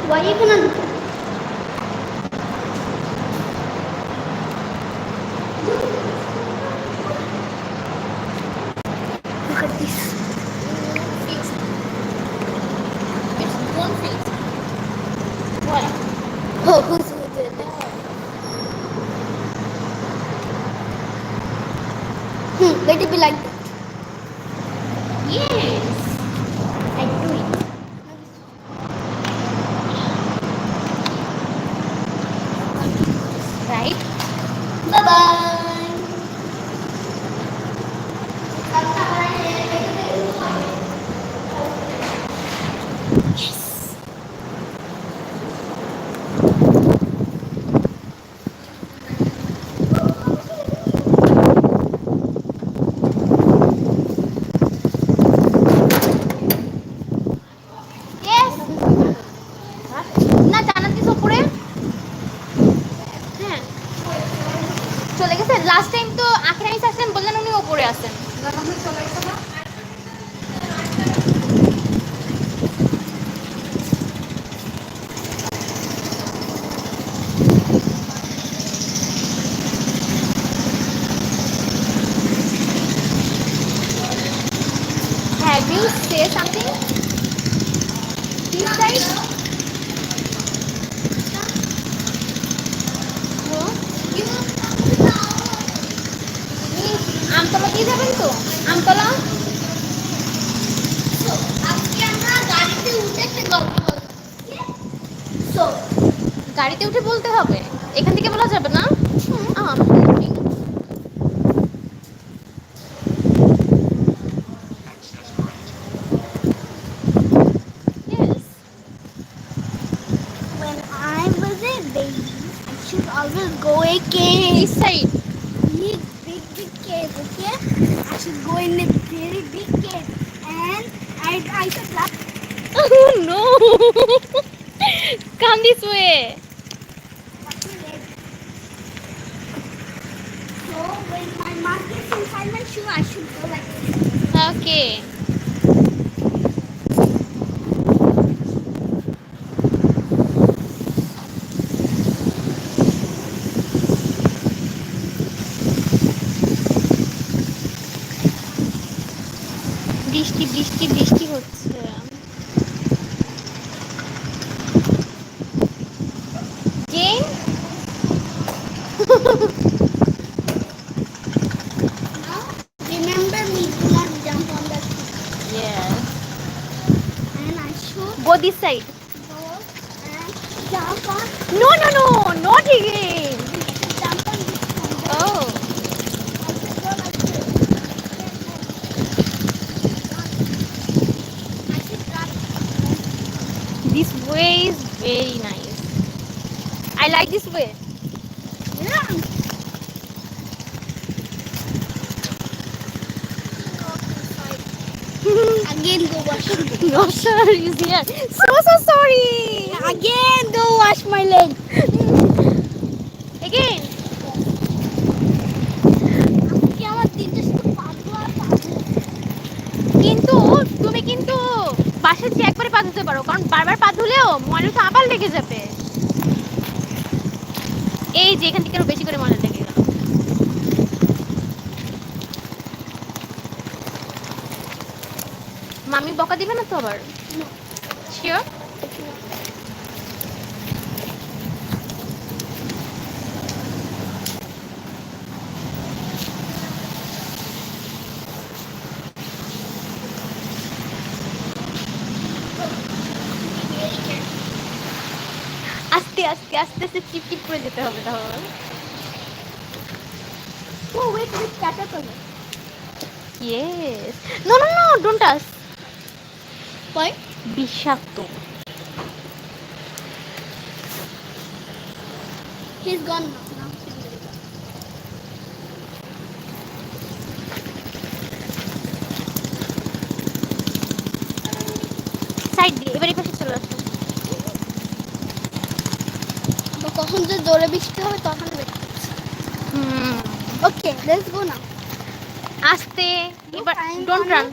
Why you gonna look at this? Fix. It's one fix. Why? Oh, who's with it? Let it be like that. Yes. I do it. Right? Bye bye. Yes. Yes. না জানার this উপরে হ্যাঁ চলে গেছে last time তো আখের আইস আসলেন বললেন উনি উপরে আসেন Have you say something? This side? No? Amtala দিয়ে যাবেন তো আমতলা আজকে আমরা গাড়িতে উঠে একটা গল্প বলবো। So, গাড়িতে উঠে বলতে হবে এখান থেকে বলা যাবে না Yes. when I was a baby, I should always go a cave. This side. Big cave, okay? I should go in a very big cave, and I should laugh. Oh no! Come this way. So when my mom gets inside my shoe, I should go like this. Okay. বৃষ্টি বৃষ্টি বৃষ্টি হচ্ছে gen Now, remember me, do not jump on that. Yes. And I should Go this side. go and jump on. No, no, no, not again. Jump on this one. Oh, I should go like this. I should try. this way is very nice. I like this way. Yeah. Again, go wash. No, sir, is here. So sorry. Again, go wash my leg. Again. আজকে আমার দিনটা শুধু পাগল আর পাগল। কিন্তু তুমি কিন্তু বাসে যে একবারে পা ধুতে পারো কারণ বারবার পা ধুলেও ময়লা তো আবার লেগে যাবে এই যে এখান থেকে আরো বেশি করে ময়লা লেগে গেল মামি বকা দিবে না তো আবার শিওর আস্তে আস্তে আস্তে আস্তে চিপ চিপ করে যেতে হবে তাহলে Oh, wait, with caterpillar. Yes no no no don't touch Why? বিষাক্ত He's gone now. সাইড দিয়ে এবার এই পাশে চলে আসো তো কখন যে জোরে বৃষ্টি হবে তখন দেখতে হুম ওকে লেটস গো নাও আস্তে এবার ডোন্ট রান